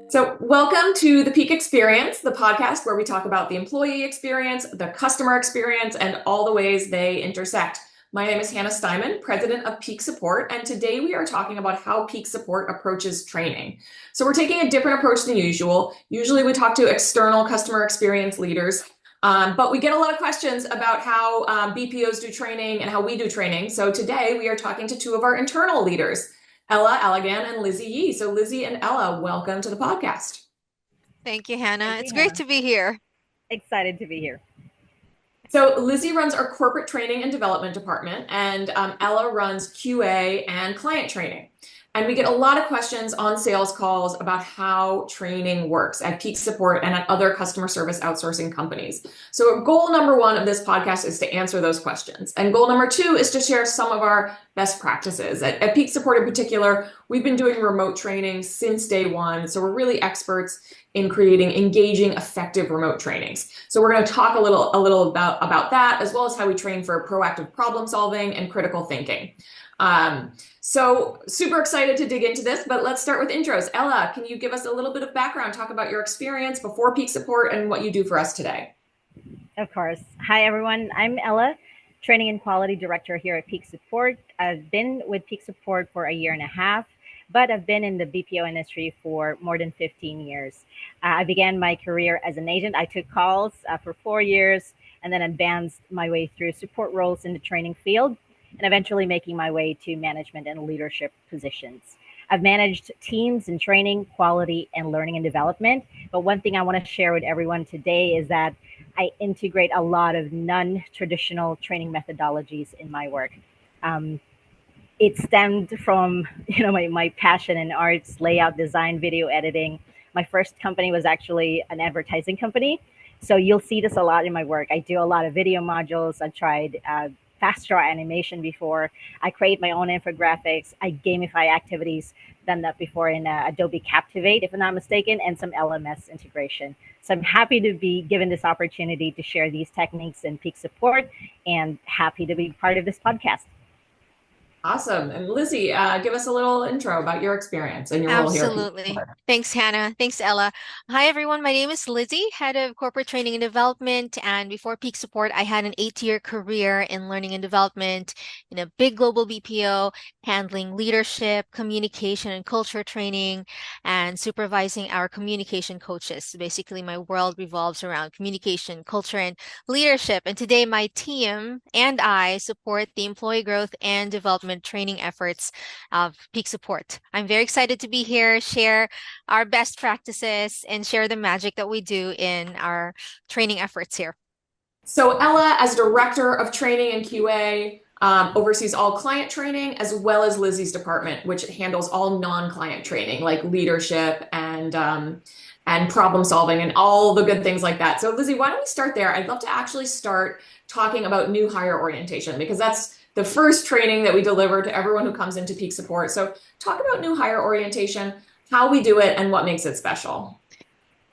So, welcome to the Peak Experience, the podcast where we talk about the employee experience, the customer experience, and all the ways they intersect. My name is Hannah Steiman, president of Peak Support, and today we are talking about how Peak Support approaches training. So, we're taking a different approach than usual. Usually, we talk to external customer experience leaders, but we get a lot of questions about how BPOs do training and how we do training. So, today we are talking to two of our internal leaders. Louella Alagan and Lizzy. So Lizzy and Ella, welcome to the podcast. Thank you, Hannah. Thank It's you, great Hannah. to be here. Excited to be here. So Lizzy runs our corporate training and development department, and Ella runs QA and client training. And we get a lot of questions on sales calls about how training works at Peak Support and at other customer service outsourcing companies. So goal number one of this podcast is to answer those questions. And goal number two is to share some of our best practices. At Peak Support in particular, we've been doing remote training since day one. So we're really experts in creating engaging, effective remote trainings. So we're going to talk a little about that, as well as how we train for proactive problem solving and critical thinking. So super excited to dig into this, but let's start with intros. Ella, can you give us a little bit of background, talk about your experience before Peak Support and what you do for us today? Of course. Hi, everyone. I'm Ella, Training and Quality Director here at Peak Support. I've been with Peak Support for a year and a half, but I've been in the BPO industry for more than 15 years. I began my career as an agent. I took calls for 4 years and then advanced my way through support roles in the training field and eventually making my way to management and leadership positions. I've managed teams in training, quality, and learning and development. But one thing I want to share with everyone today is that I integrate a lot of non-traditional training methodologies in my work. Um, it stemmed from my passion in arts, layout, design, video editing. My first company was actually an advertising company, so you'll see this a lot in my work. I do a lot of video modules. I tried fast draw animation before. I create my own infographics. I gamify activities. Done that before in Adobe Captivate, if I'm not mistaken, and some LMS integration. So I'm happy to be given this opportunity to share these techniques in Peak Support, and happy to be part of this podcast. Awesome. And Lizzy, give us a little intro about your experience and your role here at Peak Absolutely. Support. Thanks, Hannah. Thanks, Ella. Hi, everyone. My name is Lizzy, head of corporate training and development. And before Peak Support, I had an 8-year career in learning and development in a big global BPO, handling leadership, communication, and culture training, and supervising our communication coaches. Basically, my world revolves around communication, culture, and leadership. And today, my team and I support the employee growth and development training efforts of Peak Support. I'm very excited to be here, share our best practices, and share the magic that we do in our training efforts here. So Ella, as Director of Training and QA, oversees all client training as well as Lizzy's department, which handles all non-client training like leadership and problem solving and all the good things like that. So Lizzy, why don't we start there? I'd love to actually start talking about new hire orientation because that's the first training that we deliver to everyone who comes into Peak Support. So talk about new hire orientation, how we do it, and what makes it special.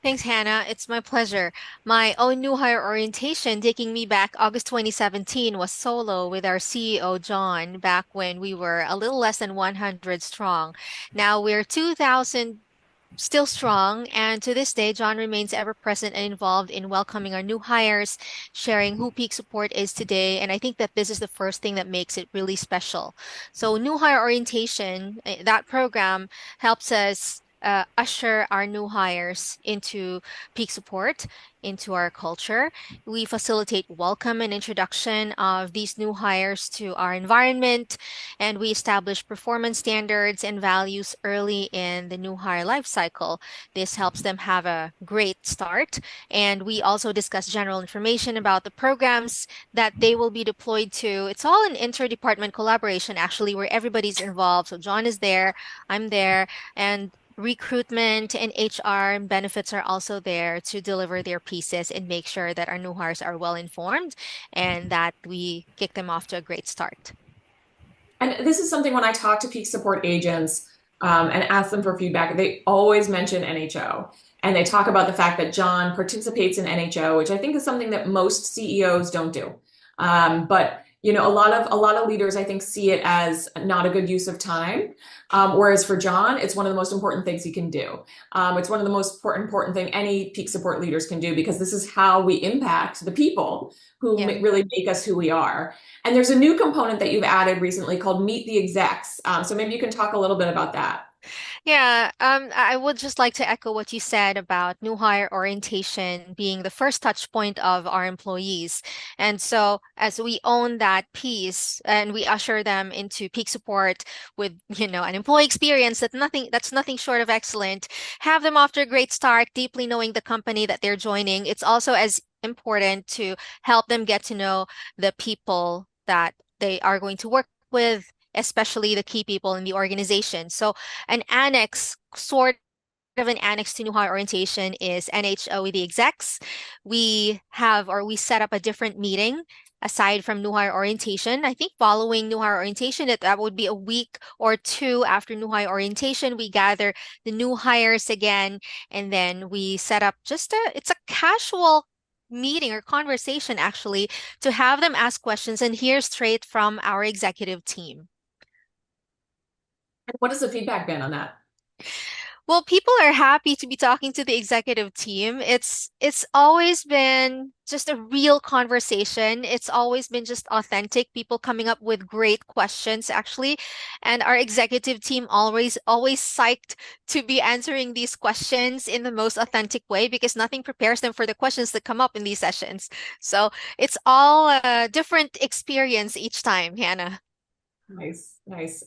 Thanks, Hannah. It's my pleasure. My own new hire orientation, taking me back August 2017, was solo with our CEO, John, back when we were a little less than 100 strong. Now we're 2,000 still strong, and to this day, John remains ever present and involved in welcoming our new hires, sharing who Peak Support is today, and I think that this is the first thing that makes it really special. So, new hire orientation, that program helps us usher our new hires into Peak Support, into our culture. We facilitate welcome and introduction of these new hires to our environment, and we establish performance standards and values early in the new hire life cycle. This helps them have a great start. And we also discuss general information about the programs that they will be deployed to. It's all an interdepartment collaboration, actually, where everybody's involved. So John is there, I'm there, and recruitment and HR and benefits are also there to deliver their pieces and make sure that our new hires are well informed and that we kick them off to a great start. And this is something when I talk to Peak Support agents and ask them for feedback, they always mention NHO. And they talk about the fact that John participates in NHO, which I think is something that most CEOs don't do. But A lot of leaders, I think, see it as not a good use of time. Whereas for John, it's one of the most important things he can do. It's one of the most important thing any peak support leaders can do, because this is how we impact the people who Yeah. really make us who we are. And there's a new component that you've added recently called Meet the Execs. So maybe you can talk a little bit about that. Yeah, I would just like to echo what you said about new hire orientation being the first touch point of our employees. And so as we own that piece and we usher them into peak support with, an employee experience that's nothing short of excellent, have them off to a great start, deeply knowing the company that they're joining. It's also as important to help them get to know the people that they are going to work with, especially the key people in the organization. So an annex, sort of an annex to new hire orientation is NHO with the execs. We set up a different meeting aside from new hire orientation. I think following new hire orientation, that would be a week or two after new hire orientation. We gather the new hires again, and then we set up it's a casual meeting or conversation actually to have them ask questions and hear straight from our executive team. What has the feedback been on that? Well, people are happy to be talking to the executive team. It's always been just a real conversation. It's always been just authentic, people coming up with great questions actually. And our executive team always psyched to be answering these questions in the most authentic way because nothing prepares them for the questions that come up in these sessions. So, it's all a different experience each time, Hannah. Nice, nice.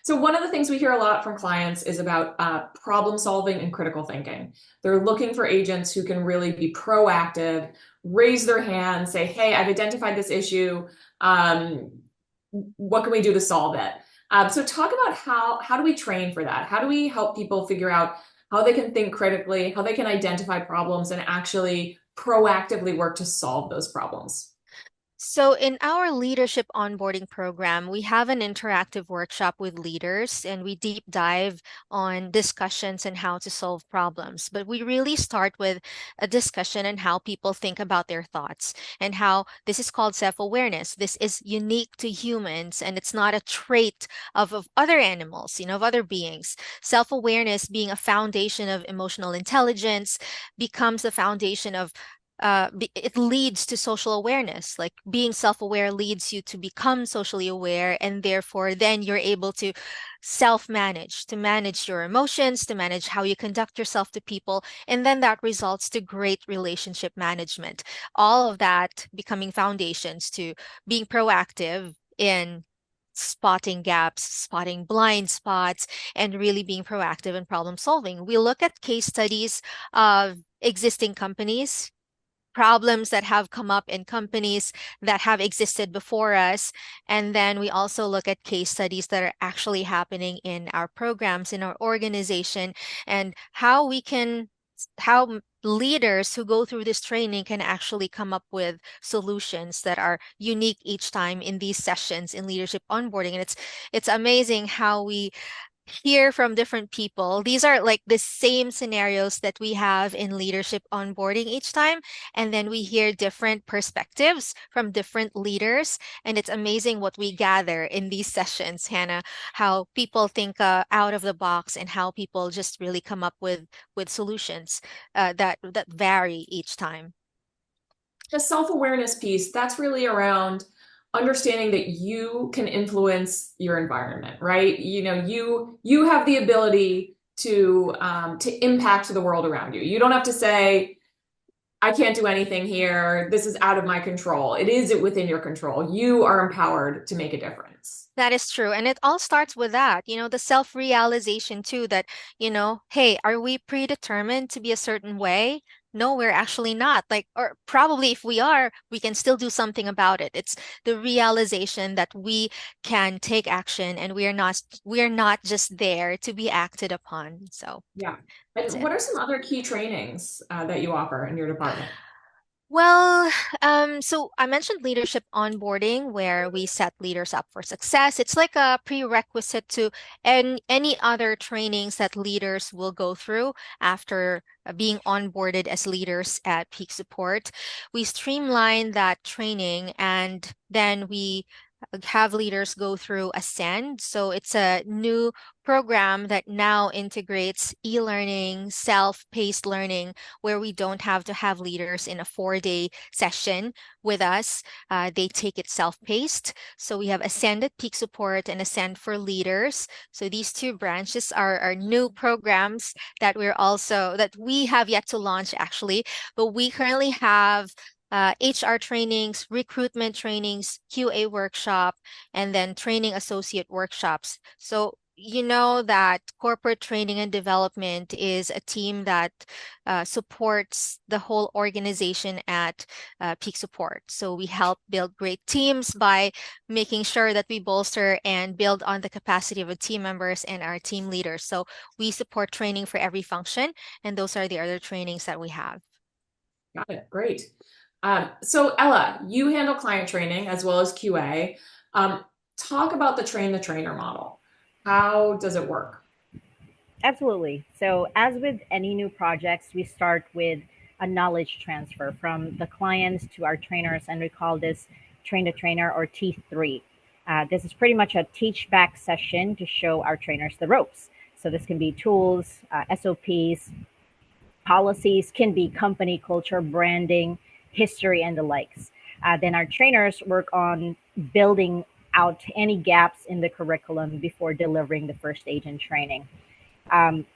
So one of the things we hear a lot from clients is about problem solving and critical thinking. They're looking for agents who can really be proactive, raise their hand, say, "Hey, I've identified this issue. Um, what can we do to solve it?" So talk about how do we train for that? How do we help people figure out how they can think critically, how they can identify problems, and actually proactively work to solve those problems? So, in our leadership onboarding program, we have an interactive workshop with leaders and we deep dive on discussions and how to solve problems. But we really start with a discussion on how people think about their thoughts and how this is called self-awareness. This is unique to humans and it's not a trait of other animals, of other beings. Self-awareness being a foundation of emotional intelligence becomes the foundation of it leads to social awareness. Like being self-aware leads you to become socially aware, and therefore, then you're able to self-manage, to manage your emotions, to manage how you conduct yourself to people, and then that results to great relationship management. All of that becoming foundations to being proactive in spotting gaps, spotting blind spots, and really being proactive in problem solving. We look at case studies of existing companies, problems that have come up in companies that have existed before us. And then we also look at case studies that are actually happening in our programs, in our organization, and how leaders who go through this training can actually come up with solutions that are unique each time in these sessions in leadership onboarding. And it's amazing how we hear from different people. These are like the same scenarios that we have in leadership onboarding each time. And then we hear different perspectives from different leaders. And it's amazing what we gather in these sessions, Hannah, how people think out of the box and how people just really come up with solutions that vary each time. The self-awareness piece, that's really around understanding that you can influence your environment, right? You have the ability to impact the world around you. You don't have to say, "I can't do anything here. This is out of my control." It is within your control. You are empowered to make a difference. That is true. And it all starts with that, the self-realization too that, hey, are we predetermined to be a certain way? No, we're actually not. Like, or probably if we are, we can still do something about it. It's the realization that we can take action and we are not just there to be acted upon. So Yeah. that's And it. what are some other key trainings that you offer in your department? Well, so I mentioned leadership onboarding, where we set leaders up for success. It's like a prerequisite to any other trainings that leaders will go through after being onboarded as leaders at Peak Support. We streamline that training, and then we have leaders go through Ascend. So it's a new program that now integrates e-learning, self-paced learning, where we don't have to have leaders in a 4-day session with us. They take it self-paced. So we have Ascend at Peak Support and Ascend for Leaders. So these two branches are new programs that we have yet to launch actually, but we currently have HR trainings, recruitment trainings, QA workshop, and then training associate workshops. So you know that corporate training and development is a team that supports the whole organization at Peak Support. So we help build great teams by making sure that we bolster and build on the capacity of the team members and our team leaders. So we support training for every function, and those are the other trainings that we have. Got it. Great. So Ella, you handle client training as well as QA. Talk about the train the trainer model. How does it work? Absolutely. So, as with any new projects, we start with a knowledge transfer from the clients to our trainers, and we call this train the trainer or T3. This is pretty much a teach back session to show our trainers the ropes. So, this can be tools, SOPs, policies, can be company culture, branding, history, and the likes. Then our trainers work on building out any gaps in the curriculum before delivering the first agent training.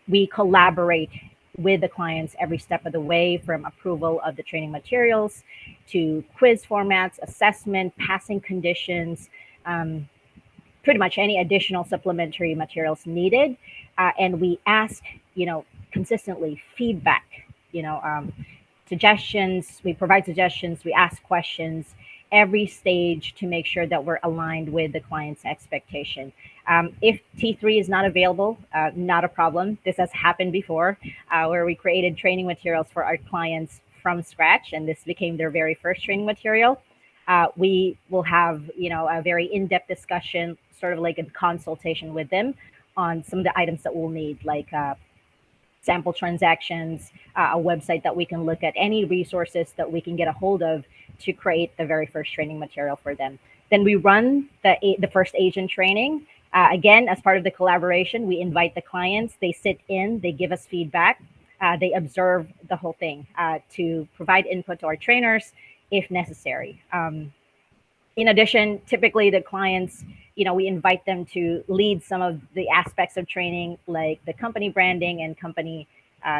We collaborate with the clients every step of the way, from approval of the training materials to quiz formats, assessment, passing conditions, um, pretty much any additional supplementary materials needed. And we ask, consistently feedback, you know, um, suggestions. We provide suggestions. We ask questions every stage to make sure that we're aligned with the client's expectation. If T3 is not available, not a problem. This has happened before, where we created training materials for our clients from scratch, and this became their very first training material. We will have, a very in-depth discussion, sort of like a consultation with them on some of the items that we'll need, like sample transactions, a website that we can look at, any resources that we can get a hold of to create the very first training material for them. Then we run the first agent training. Again, as part of the collaboration, we invite the clients. They sit in, they give us feedback, they observe the whole thing to provide input to our trainers if necessary. In addition, typically the clients, we invite them to lead some of the aspects of training, like the company branding and company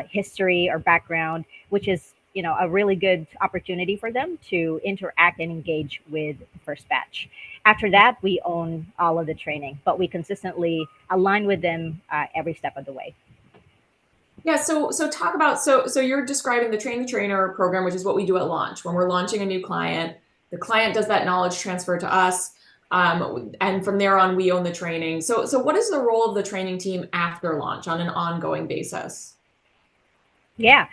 history or background, which is, a really good opportunity for them to interact and engage with the first batch. After that, we own all of the training, but we consistently align with them every step of the way. Yeah, so talk about so you're describing the train the trainer program, which is what we do at launch. When we're launching a new client, the client does that knowledge transfer to us, and from there on, we own the training. So what is the role of the training team after launch on an ongoing basis? Yeah.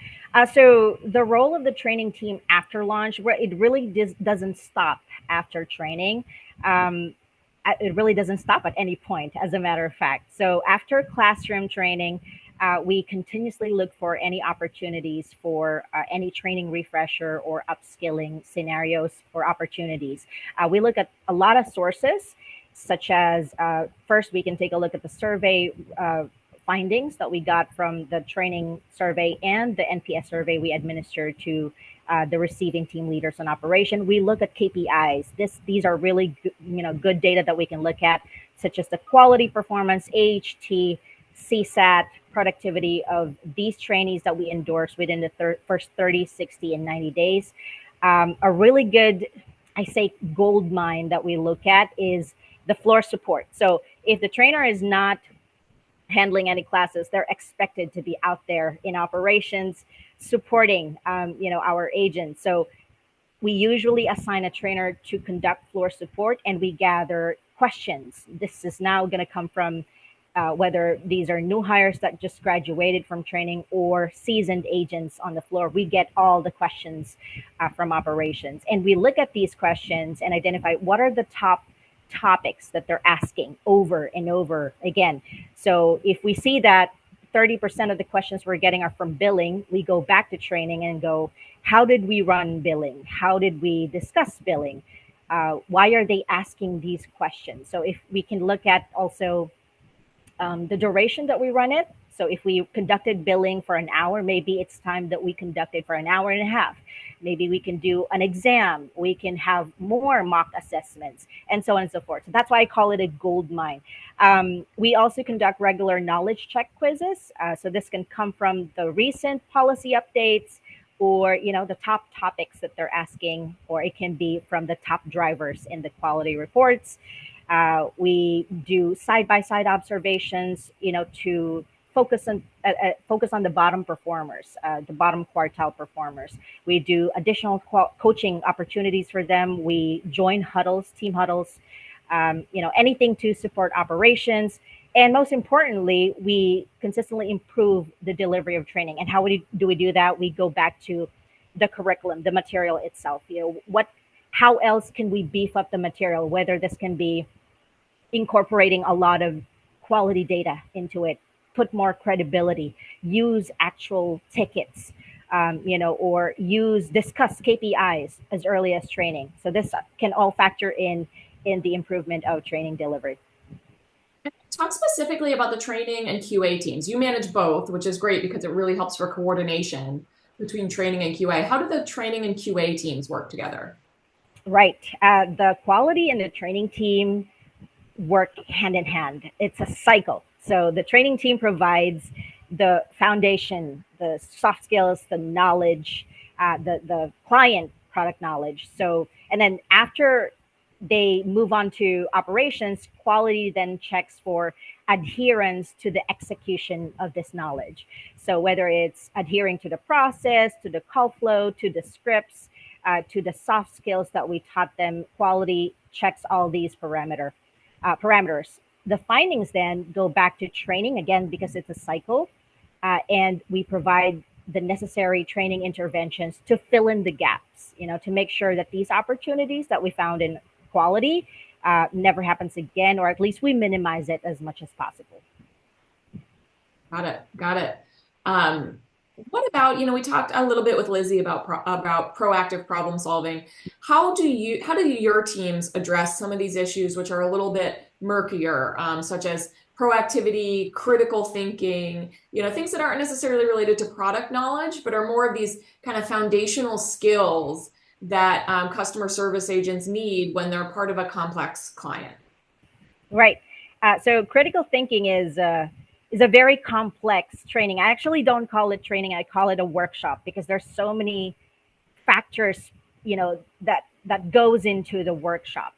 So the role of the training team after launch, where it really doesn't stop after training. Um, it really doesn't stop at any point, as a matter of fact. So after classroom training, we continuously look for any opportunities for any training refresher or upskilling scenarios or opportunities. We look at a lot of sources, such as first, we can take a look at the survey findings that we got from the training survey and the NPS survey we administered to the receiving team leaders on operation. We look at KPIs. These are really good data that we can look at, such as the quality, performance, AHT, CSAT, productivity of these trainees that we endorse within the first 30, 60, and 90 days. A really good, I say, gold mine that we look at is the floor support. So if the trainer is not handling any classes, they're expected to be out there in operations supporting, our agents. So we usually assign a trainer to conduct floor support, and we gather questions. This is now going to come from whether these are new hires that just graduated from training or seasoned agents on the floor. We get all the questions from operations. And we look at these questions and identify what are the top topics that they're asking over and over again. So if we see that 30% of the questions we're getting are from billing, we go back to training and go, how did we run billing? How did we discuss billing? Why are they asking these questions? So if we can look at also the duration that we run it. So if we conducted billing for an hour, maybe it's time that we conduct it for an hour and a half. Maybe we can do an exam. We can have more mock assessments and so on and so forth. So that's why I call it a gold mine. We also conduct regular knowledge check quizzes. So this can come from the recent policy updates or the top topics that they're asking, or it can be from the top drivers in the quality reports. We do side by side observations, to focus on the bottom performers, the bottom quartile performers. We do additional coaching opportunities for them. We join huddles, team huddles, anything to support operations. And most importantly, we consistently improve the delivery of training. And do we do that? We go back to the curriculum, the material itself. How else can we beef up the material? Whether this can be incorporating a lot of quality data into it, put more credibility, use actual tickets, or discuss KPIs as early as training. So this can all factor in the improvement of training delivery. Talk specifically about the training and QA teams. You manage both, which is great because it really helps for coordination between training and QA. How do the training and QA teams work together? Right. The quality and the training team work hand in hand. It's a cycle. So the training team provides the foundation, the soft skills, the knowledge, the client product knowledge. So, and then after they move on to operations, quality then checks for adherence to the execution of this knowledge. So whether it's adhering to the process, to the call flow, to the scripts, to the soft skills that we taught them, quality checks all these parameters. The findings then go back to training again because it's a cycle, and we provide the necessary training interventions to fill in the gaps. To make sure that these opportunities that we found in quality never happens again, or at least we minimize it as much as possible. Got it. What about, we talked a little bit with Lizzy about proactive problem solving. How do your teams address some of these issues, which are a little bit murkier, such as proactivity, critical thinking, things that aren't necessarily related to product knowledge, but are more of these kind of foundational skills that customer service agents need when they're part of a complex client? Right. So critical thinking is a very complex training. I actually don't call it training. I call it a workshop because there's so many factors, that goes into the workshop.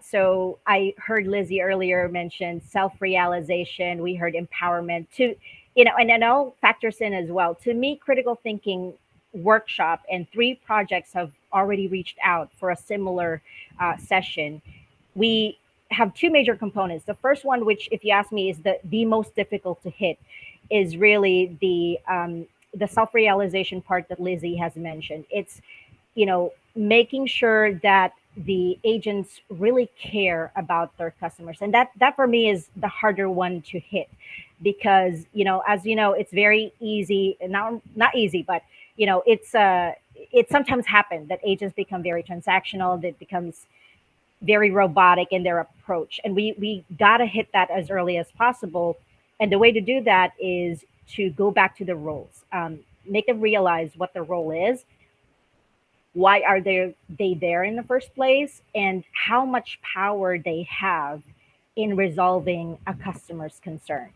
So I heard Lizzy earlier mention self-realization. We heard empowerment and it all factors in as well. To me, critical thinking workshop and 3 projects have already reached out for a similar session. We have 2 major components. The first one, which if you ask me is the most difficult to hit, is really the self-realization part that Lizzy has mentioned. It's making sure that the agents really care about their customers, and that for me is the harder one to hit because as it's very easy, not easy, but it sometimes happens that agents become very transactional. That becomes very robotic in their approach, and we gotta hit that as early as possible. And the way to do that is to go back to the roles, make them realize what the role is, why are they there in the first place, and how much power they have in resolving a customer's concern.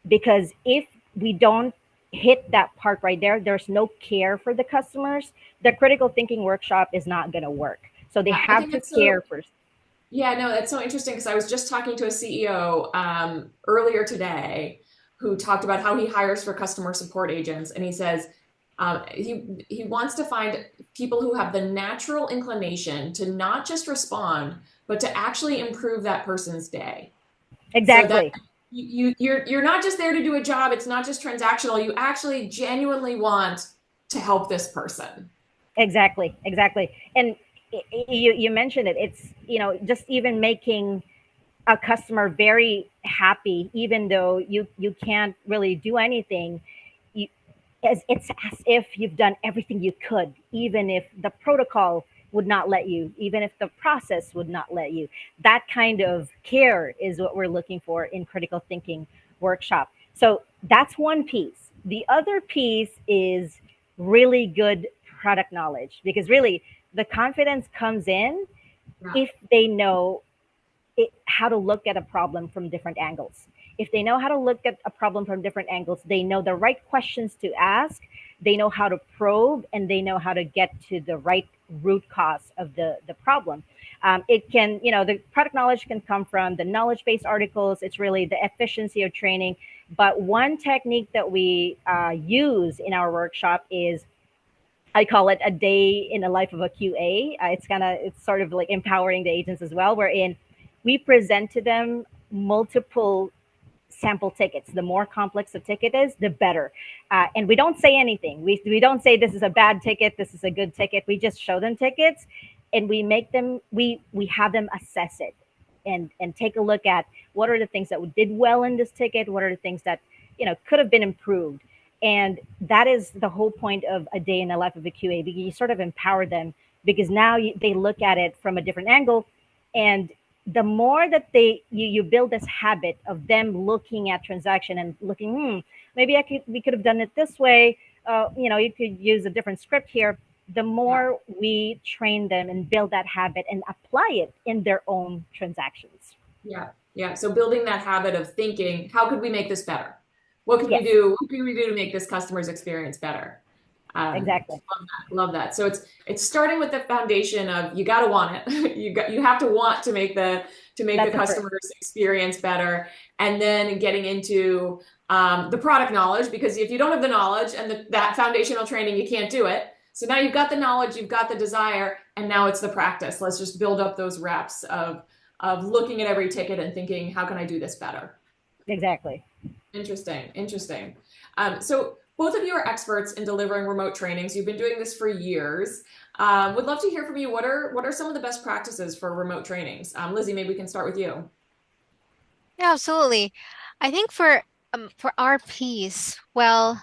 Because if we don't hit that part right there, there's no care for the customers, the critical thinking workshop is not going to work. So they have to care first. Yeah, no, that's so interesting because I was just talking to a CEO earlier today who talked about how he hires for customer support agents, and he says he wants to find people who have the natural inclination to not just respond, but to actually improve that person's day. Exactly. you're not just there to do a job. It's not just transactional. You actually genuinely want to help this person. Exactly, exactly. And you mentioned it. It's, just even making a customer very happy, even though you can't really do anything. You, it's as if you've done everything you could, even if the protocol would not let you, even if the process would not let you. That kind of care is what we're looking for in critical thinking workshop. So that's one piece. The other piece is really good product knowledge, because really the confidence comes in Yeah. if they know how to look at a problem from different angles. If they know how to look at a problem from different angles, they know the right questions to ask, they know how to probe, and they know how to get to the right root cause of the problem. It can, the product knowledge can come from the knowledge based articles. It's really the efficiency of training. But one technique that we use in our workshop is, I call it a day in the life of a QA. It's sort of like empowering the agents as well, wherein we present to them multiple sample tickets. The more complex the ticket is, the better. And we don't say anything. We don't say this is a bad ticket, this is a good ticket. We just show them tickets, and we have them assess it, and take a look at what are the things that did well in this ticket, what are the things that could have been improved. And that is the whole point of a day in the life of a QA, because you sort of empower them, because now they look at it from a different angle. And the more that you build this habit of them looking at transaction and looking, maybe we could have done it this way. You could use a different script here. The Yeah. more we train them and build that habit and apply it in their own transactions. Yeah. Yeah. So building that habit of thinking, how could we make this better? What can we Yes, do? What can we do to make this customer's experience better? exactly. Love that. Love that. So it's starting with the foundation of you got to want it. You have to want to make the That's the first. customer's experience better, and then getting into the product knowledge, because if you don't have the knowledge and that foundational training, you can't do it. So now you've got the knowledge, you've got the desire, and now it's the practice. Let's just build up those reps of looking at every ticket and thinking, how can I do this better? Exactly. Interesting, interesting. So both of you are experts in delivering remote trainings. You've been doing this for years. Would love to hear from you. What are some of the best practices for remote trainings? Lizzy, maybe we can start with you. Yeah, absolutely. I think for our piece, well,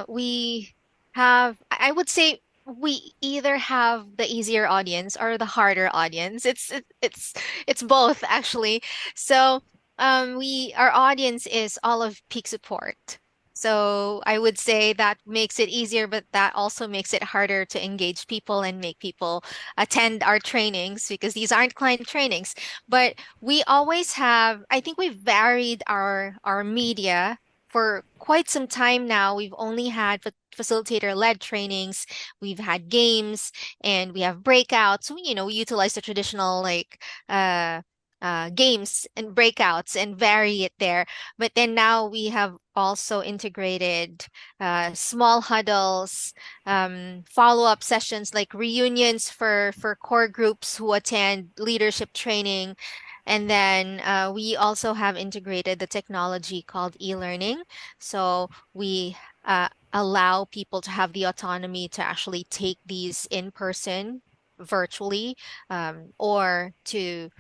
we have I would say we either have the easier audience or the harder audience. It's both actually. So we our audience is all of peak support. So I would say that makes it easier, but that also makes it harder to engage people and make people attend our trainings because these aren't client trainings. But we always have, I think we've varied our media for quite some time now. We've only had facilitator-led trainings, we've had games, and we have breakouts. So, we utilize the traditional like games and breakouts and vary it there. But then now we have also integrated small huddles, follow-up sessions like reunions for core groups who attend leadership training. And then we also have integrated the technology called e-learning. So we allow people to have the autonomy to actually take these in person, virtually, or to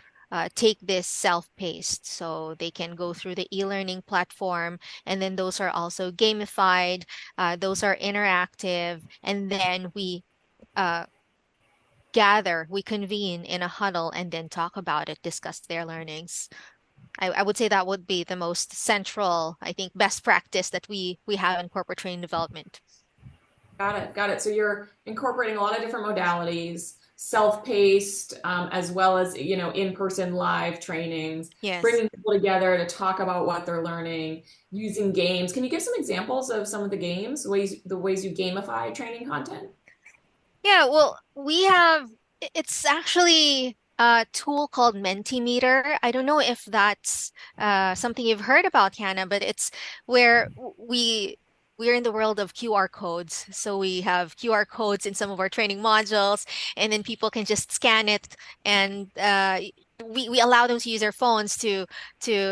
take this self-paced. So they can go through the e-learning platform, and then those are also gamified, those are interactive, and then uh, we convene in a huddle and then talk about it, discuss their learnings. I would say that would be the most central, I think, best practice that we have in corporate training development. Got it. Got it. So you're incorporating a lot of different modalities, self-paced, as well as, in-person live trainings, Yes. bringing people together to talk about what they're learning, using games. Can you give some examples of some of the games, the ways you gamify training content? Yeah, well, it's actually a tool called Mentimeter. I don't know if that's something you've heard about, Hannah, but it's where we're in the world of QR codes. So we have QR codes in some of our training modules, and then people can just scan it and we allow them to use their phones to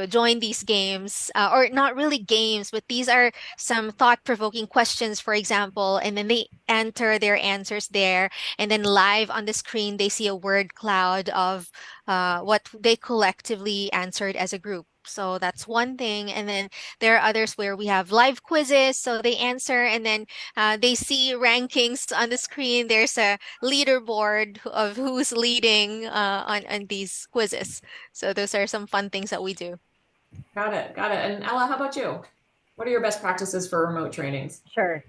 join these games, or not really games, but these are some thought-provoking questions, for example, and then they enter their answers there, and then live on the screen they see a word cloud of what they collectively answered as a group. So that's one thing. And then there are others where we have live quizzes. So they answer and then they see rankings on the screen. There's a leaderboard of who's leading on these quizzes. So those are some fun things that we do. Got it. Got it. And Ella, how about you? What are your best practices for remote trainings? Sure.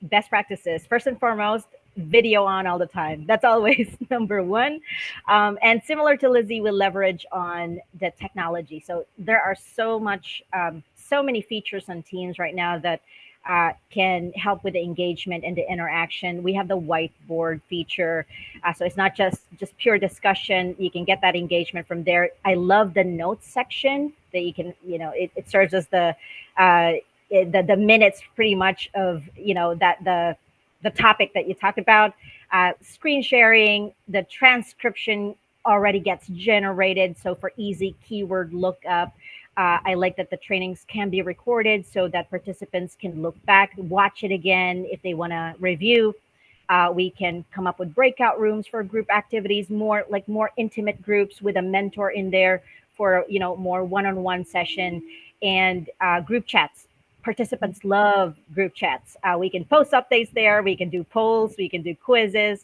Best practices. First and foremost, video on all the time. That's always number one. And similar to Lizzy, we leverage on the technology. So there are so many features on Teams right now that can help with the engagement and the interaction. We have the whiteboard feature, so it's not just pure discussion. You can get that engagement from there. I love the notes section that you can, it serves as uh, the minutes pretty much of that the topic that you talked about. Screen sharing, the transcription already gets generated, so for easy keyword lookup. I like that the trainings can be recorded so that participants can look back, watch it again if they want to review. We can come up with breakout rooms for group activities, more intimate groups with a mentor in there for more one-on-one session, and group chats. Participants love group chats. We can post updates there. We can do polls. We can do quizzes.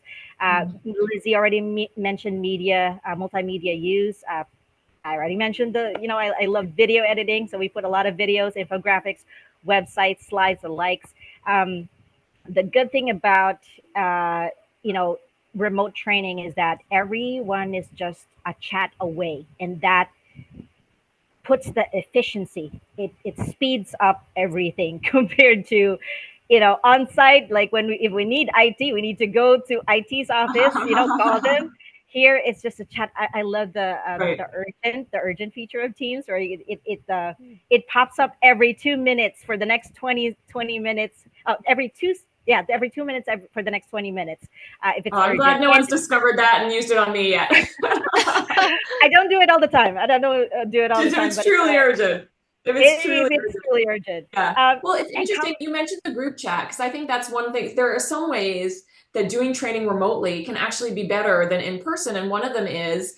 Lizzie already mentioned media, multimedia use. I already mentioned I love video editing. So we put a lot of videos, infographics, websites, slides, and likes. The good thing about, uh, you know, remote training is that everyone is just a chat away. And that puts the efficiency. It speeds up everything compared to, on site. Like if we need IT, we need to go to IT's office, call them. Here it's just a chat. I love Right. the urgent feature of Teams, where it pops up every 2 minutes for the next 20 minutes. Every 2 minutes for the next 20 minutes, if Oh, it's I'm glad urgent. no And one's discovered that and used it on me yet. I don't do it all the time. I don't know do it all the If time, it's but truly urgent. If it's if truly it's urgent. really urgent. Yeah. Um, Well, it's and interesting. You mentioned the group chat because I think that's one thing. There are some ways that doing training remotely can actually be better than in person. And one of them is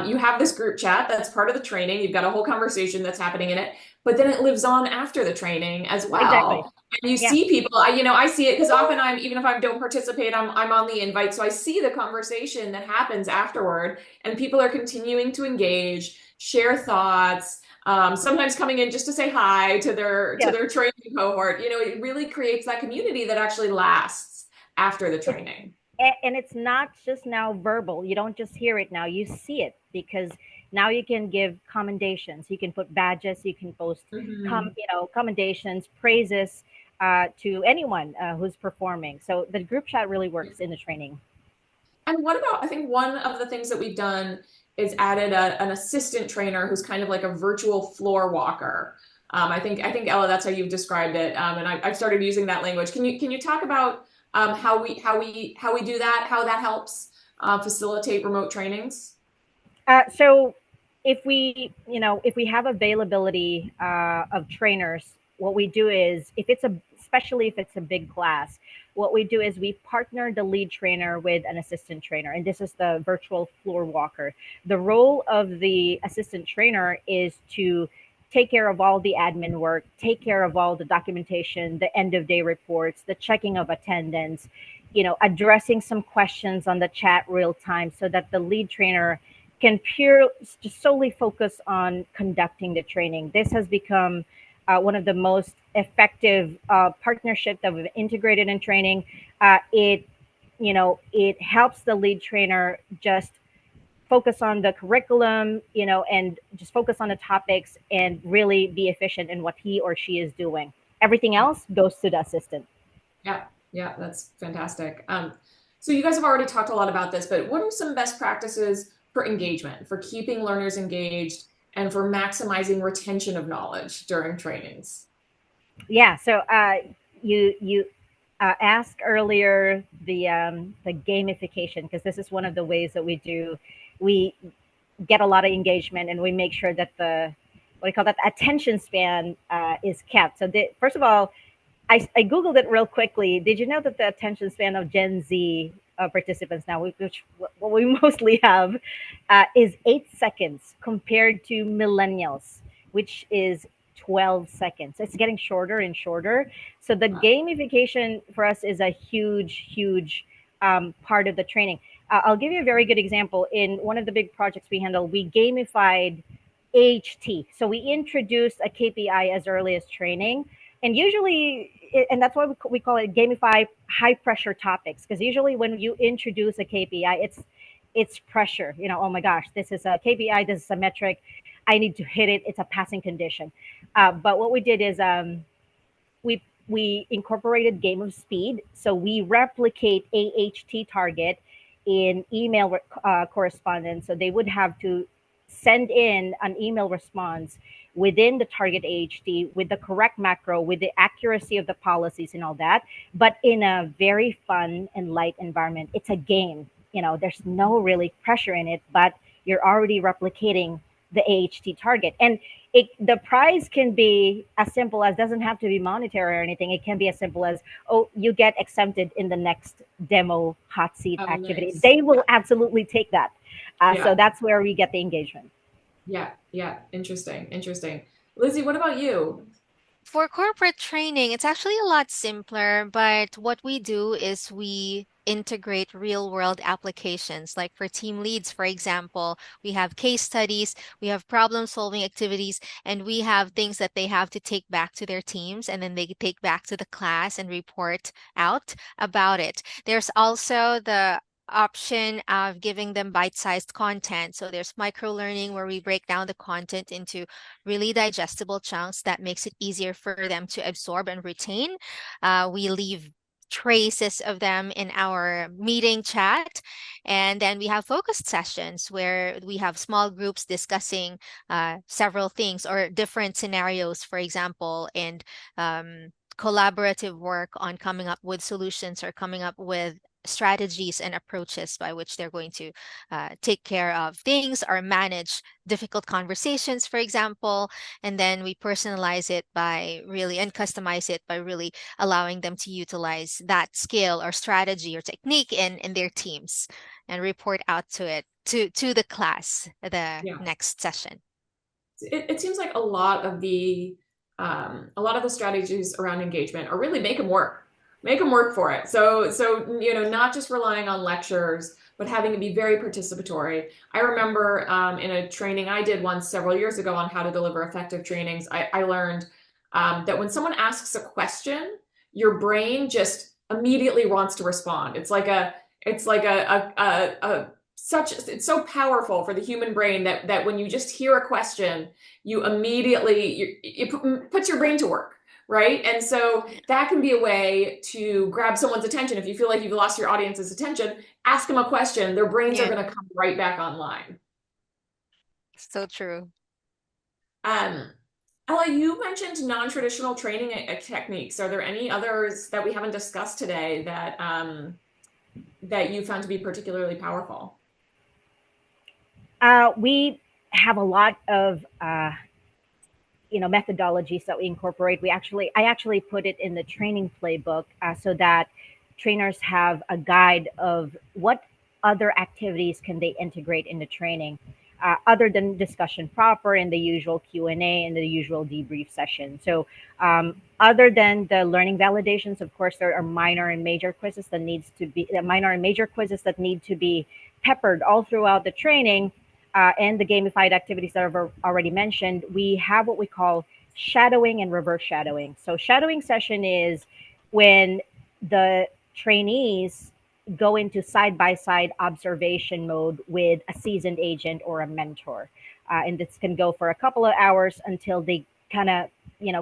you have this group chat that's part of the training. You've got a whole conversation that's happening in it, but then it lives on after the training as Exactly. well. And you Yeah. see people, I see it because often even if I don't participate, I'm on the invite. So I see the conversation that happens afterward and people are continuing to engage, share thoughts, sometimes coming in just to say hi to their Yes. training cohort. It really creates that community that actually lasts after the It's training. and it's not just now verbal. You don't just hear it now. You see it, because now you can give commendations. You can put badges. You can post Hmm. commendations, praises to anyone who's performing. So the group chat really works in the training. And what about, I think one of the things that we've done is added an assistant trainer who's kind of like a virtual floor walker. I think Ella, that's how you've described it, and I've started using that language. Can you talk about how we do that, how that helps facilitate remote trainings? So if we have availability of trainers, what we do is, especially if it's a big class, what we do is we partner the lead trainer with an assistant trainer, and this is the virtual floor walker. The role of the assistant trainer is to take care of all the admin work, take care of all the documentation, the end of day reports, the checking of attendance, addressing some questions on the chat real time, so that the lead trainer can just solely focus on conducting the training. This has become one of the most effective partnership that we've integrated in training. It helps the lead trainer just focus on the curriculum, and just focus on the topics and really be efficient in what he or she is doing. Everything else goes to the assistant. Yeah, yeah, that's fantastic. So you guys have already talked a lot about this, but what are some best practices for engagement, for keeping learners engaged, and for maximizing retention of knowledge during trainings? Yeah. So you asked earlier the gamification, because this is one of the ways that we get a lot of engagement, and we make sure that the what do you call that attention span is kept. So first of all, I googled it real quickly. Did you know that the attention span of Gen Z participants now, which what we mostly have, is 8 seconds compared to millennials, which is 12 seconds. It's getting shorter and shorter. So the gamification for us is a huge, huge part of the training. I'll give you a very good example. In one of the big projects we handle, we gamified AHT. So we introduced a KPI as early as training, and usually and that's why we call it gamify high pressure topics, because usually when you introduce a KPI, it's pressure. Oh my gosh, this is a KPI, this is a metric, I need to hit it, it's a passing condition. But what we did is we incorporated game of speed, so we replicate AHT target in email correspondence. So they would have to send in an email response within the target AHT with the correct macro, with the accuracy of the policies and all that, but in a very fun and light environment. It's a game. There's no really pressure in it, but you're already replicating the AHT target. And the prize can be as simple as, doesn't have to be monetary or anything. It can be as simple as, oh, you get exempted in the next demo hot seat Oh, activity. nice. They will absolutely take that. Yeah. So that's where we get the engagement. Yeah. Yeah. Interesting. Interesting. Lizzy, what about you? For corporate training, it's actually a lot simpler, but what we do is we integrate real world applications. Like for team leads, for example, we have case studies, we have problem solving activities, and we have things that they have to take back to their teams and then they take back to the class and report out about it. There's also the option of giving them bite-sized content. So there's micro learning where we break down the content into really digestible chunks that makes it easier for them to absorb and retain. We leave traces of them in our meeting chat. And then we have focused sessions where we have small groups discussing several things or different scenarios, for example, and collaborative work on coming up with solutions or coming up with strategies and approaches by which they're going to take care of things or manage difficult conversations, for example. And then we personalize it by really and customize it by really allowing them to utilize that skill or strategy or technique in their teams and report out to it to the class the Yeah. next session. It seems like a lot of the strategies around engagement are really make them work for it. So not just relying on lectures, but having it be very participatory. I remember in a training I did once several years ago on how to deliver effective trainings, I learned that when someone asks a question, your brain just immediately wants to respond. It's like a such it's so powerful for the human brain that when you just hear a question, you immediately it puts your brain to work, right? And so that can be a way to grab someone's attention. If you feel like you've lost your audience's attention, ask them a question. Their brains are Yeah, going to come right back online. so true. Um, Ella, you mentioned non-traditional training techniques. Are there any others that we haven't discussed today that you found to be particularly powerful? We have a lot of methodologies that we incorporate. I actually put it in the training playbook so that trainers have a guide of what other activities can they integrate in the training, other than discussion proper and the usual Q&A and the usual debrief session. So other than the learning validations, of course, there are minor and major quizzes that need to be peppered all throughout the training, and the gamified activities that I've already mentioned. We have what we call shadowing and reverse shadowing. So shadowing session is when the trainees go into side by side observation mode with a seasoned agent or a mentor. And this can go for a couple of hours until they kind of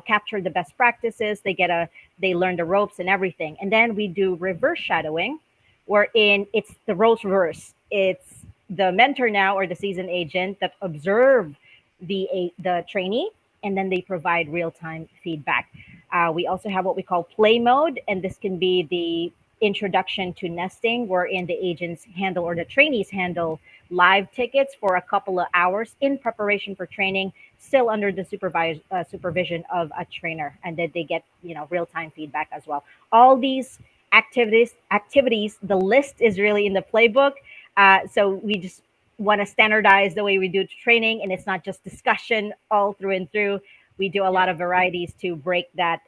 capture the best practices. They learn the ropes and everything. And then we do reverse shadowing, wherein it's the roles reverse. It's the mentor now or the seasoned agent that observe the trainee, and then they provide real time feedback. We also have what we call play mode, and this can be the introduction to nesting, wherein the agents handle or the trainees handle live tickets for a couple of hours in preparation for training, still under the supervision of a trainer, and that they get real time feedback as well. All these activities, the list is really in the playbook. So we just want to standardize the way we do training, and it's not just discussion all through and through. We do a Yeah. lot of varieties to break that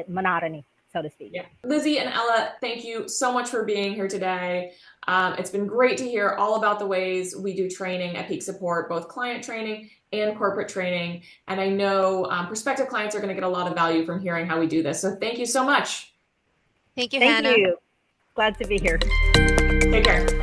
monotony, so to speak. Yeah. Lizzy and Ella, thank you so much for being here today. It's been great to hear all about the ways we do training at Peak Support, both client training and corporate training. And I know prospective clients are going to get a lot of value from hearing how we do this. So thank you so much. Thank you, Thank Hannah. you. Glad to be here. Take care.